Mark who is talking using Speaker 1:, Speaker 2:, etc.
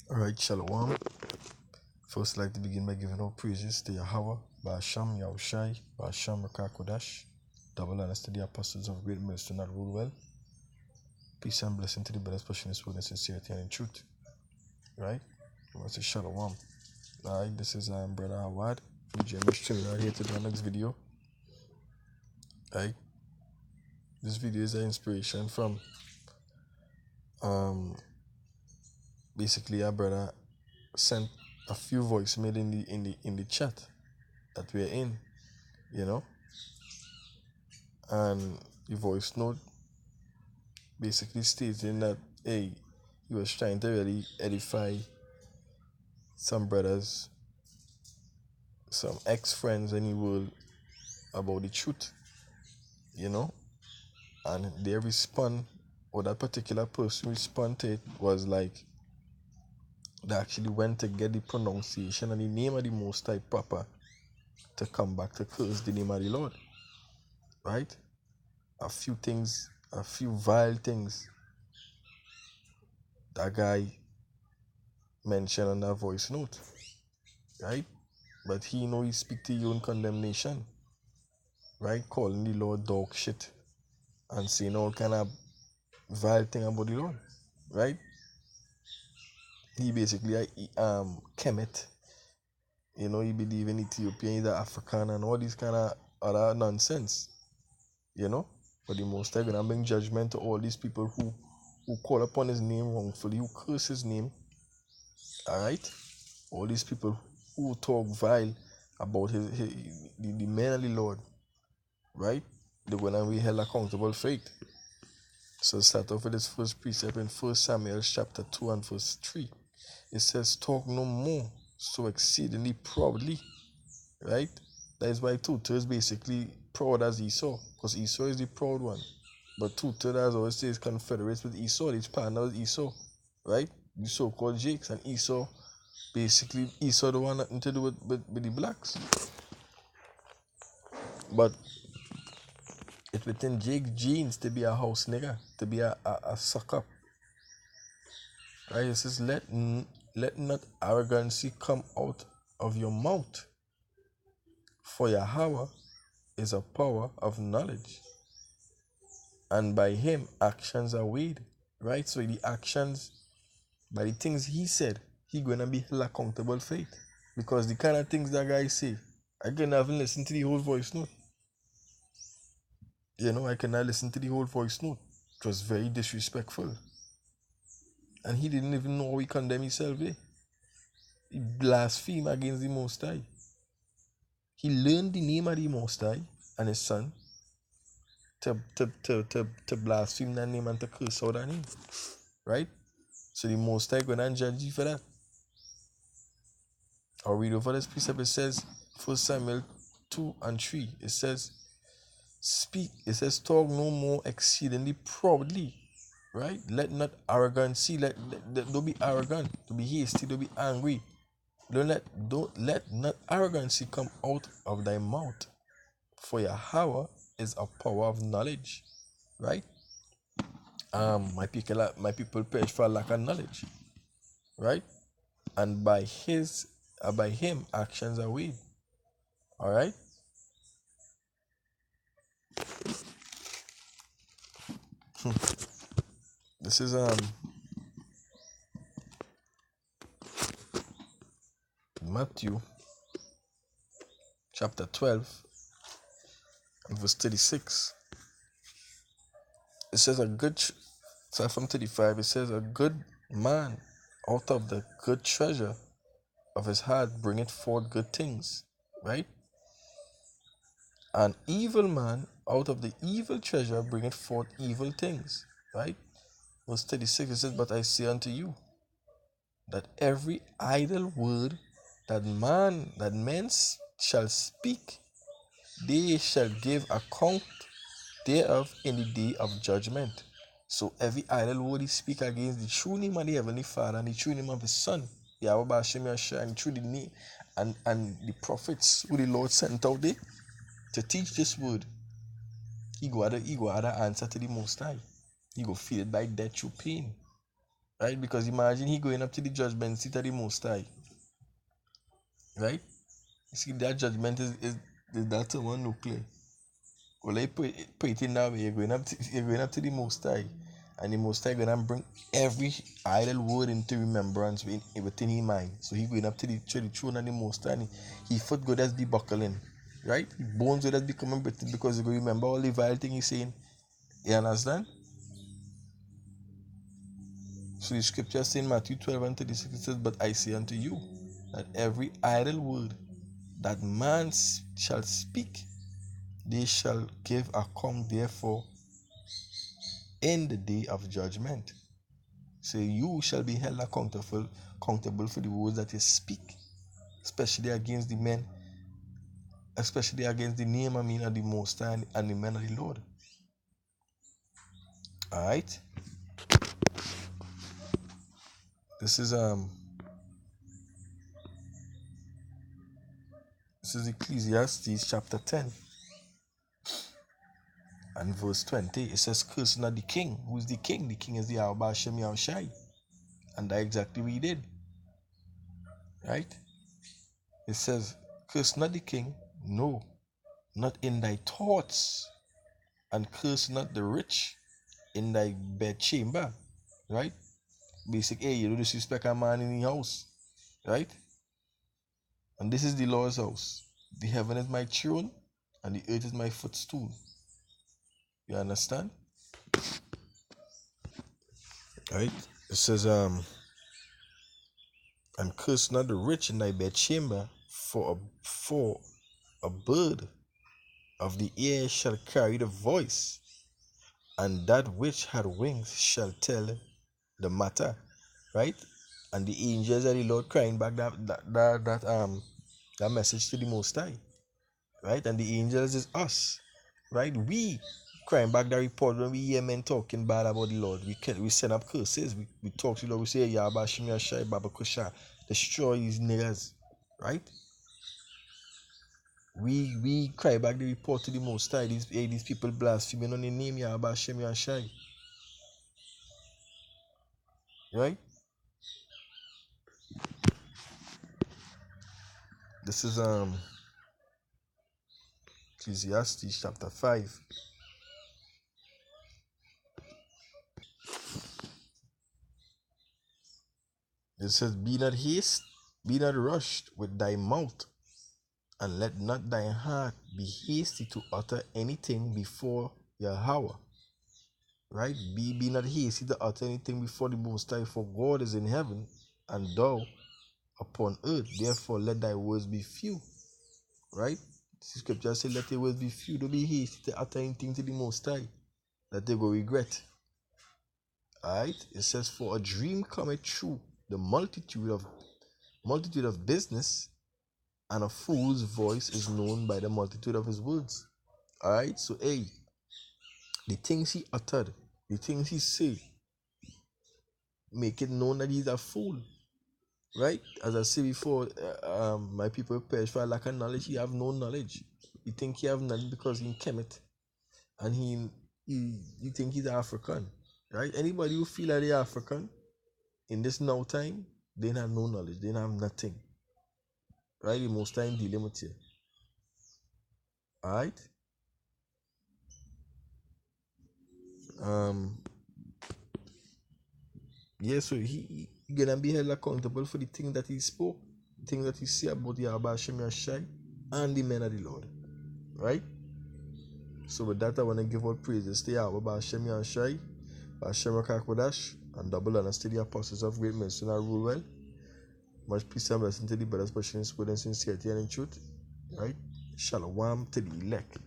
Speaker 1: Alright, Shalom. First, I'd like to begin by giving all praises to Yahweh, Ba'asham, Yahushai, Ba'asham, Rakakodash, double honors to the apostles of great ministry not rule well. Peace and blessing to the brothers pushing this word in sincerity and in truth. Right? I want to say Shalom. Alright, this is Brother Awad from GMS Trinidad here to do our next video. Right? This video is an inspiration from basically our brother sent a few voicemail in the chat that we're in, and the voice note basically stating that he was trying to really edify some brothers, some ex-friends in the world about the truth, and their respond, or that particular person respond to it was like they actually went to get the pronunciation and the name of the Most High proper to come back to curse the name of the Lord. Right? A few vile things that guy mentioned on that voice note. Right? But he speak to you in condemnation. Right? Calling the Lord dog shit and saying all kind of vile thing about the Lord. Right? He basically Kemet. He believe in Ethiopia, he's African and all these kind of other nonsense. But the Most High gonna bring judgment to all these people who call upon his name wrongfully, who curse his name. Alright? All these people who talk vile about the man of the Lord. Right? They're gonna be held accountable for it. So start off with this first precept in 1 Samuel chapter 2 and verse 3. It says, talk no more so exceedingly proudly. Right? That is why two-thirds basically proud as Esau, because Esau is the proud one. But two-thirds, as always says, confederates with Esau, his partner with Esau. Right? The so-called Jakes, and Esau don't want nothing to do with the blacks. But it's within Jake's genes to be a house nigger, to be a sucker. Right? It says, let not arrogancy come out of your mouth, for Yahweh is a power of knowledge, and by him actions are weighed. Right? So the actions, by the things he said, he gonna be held accountable for it. Because the kind of things that guy say, I cannot even listen to the whole voice note. I cannot listen to the whole voice note. It was very disrespectful. And he didn't even know how he condemned himself. He blasphemed against the Most High. He learned the name of the Most High and his son to blaspheme that name and to curse out that name. Right? So the Most High gonna judge you for that. I'll read over this precept. It says, 1 Samuel 2 and 3. It says, talk no more exceedingly proudly. Right? Let not arrogancy, don't be arrogant, don't be hasty, don't be angry. Don't let not arrogancy come out of thy mouth. For Yahweh is a power of knowledge. Right? My people perish for lack of knowledge. Right? And by him actions are weighed. Alright? This is Matthew chapter 12 and verse 36. It says from 35, it says, a good man out of the good treasure of his heart bringeth forth good things. Right? An evil man out of the evil treasure bringeth forth evil things. Right? Verse 36, it says, but I say unto you, that every idle word that men shall speak, they shall give account thereof in the day of judgment. So every idle word he speak against the true name of the Heavenly Father and the true name of his Son, Yahweh Ba'ashem Yahshua, and through the name and the prophets who the Lord sent out there to teach this word, he go add answer to the Most High. He go feel it by death through pain. Right? Because imagine he going up to the judgment seat of the Most High. Right? You see, that judgment is that one nuclear. Well, I put it in that way. You're going up to the Most High, and the Most High gonna bring every idle word into remembrance within his mind. So he going up to the throne of the Most High. And he foot good as be buckling, right? His bones good as becoming brittle because he go remember all the vile thing he's saying. You understand? So the scripture says in Matthew 12:36 it says, "But I say unto you that every idle word that man shall speak, they shall give account therefore in the day of judgment. So you shall be held accountable for the words that you speak, especially against the men, especially against the name of the Most High and the men of the Lord." Alright? This is Ecclesiastes chapter 10 and verse 20. It says, "Curse not the king." Who is the king? The king is the Yahweh Hashem Yahushai. And that's exactly what he did. Right? It says, "Curse not the king, no, not in thy thoughts, and curse not the rich in thy bedchamber." Right? Basic, hey, you don't disrespect a man in the house. Right? And this is the Lord's house. The heaven is my throne, and the earth is my footstool. You understand? Right? It says, "And curse not the rich in thy bedchamber, for a bird of the air shall carry the voice, and that which had wings shall tell the matter." Right? And the angels of the Lord crying back that message to the Most High. Right? And the angels is us. Right? We crying back that report when we hear men talking bad about the Lord. We send up curses. We talk to the Lord. We say, "Yahba Shimya Shai Baba Kusha, destroy these niggas." Right? We cry back the report to the Most High. These people blaspheming on the name Yahba Shimya Shai. Right? This is Ecclesiastes chapter 5. It says, "Be not rushed with thy mouth, and let not thy heart be hasty to utter anything before Yahweh." Right? Be not hasty to utter anything before the Most High, for God is in heaven, and thou upon earth. Therefore let thy words be few. Right? The scripture says, "Let your words be few." Don't be hasty to utter anything to the Most High that they will regret. Alright? It says, "For a dream cometh true the multitude of business, and a fool's voice is known by the multitude of his words." Alright? So hey, the things he uttered, the things he say, make it known that he's a fool. Right? As I said before, my people perish for lack of knowledge. He have no knowledge. You think he have knowledge because he came it, and you think he's African. Right? Anybody who feel like they're African in this now time, they have no knowledge. They have nothing. Right? The Most Time dealing with you. Alright? Yeah, so he gonna be held accountable for the thing that he spoke, the thing that he said about Yahweh Hashem Yashai and the men of the Lord. Right? So with that, I want to give all praises to Yahweh Hashem Yashai, Hashem Rakakwadash, and double honors to the apostles of great mercy and rule well. Much peace and blessing to the brothers, pushing in spirit and sincerity and in truth. Right? Shalom to the elect.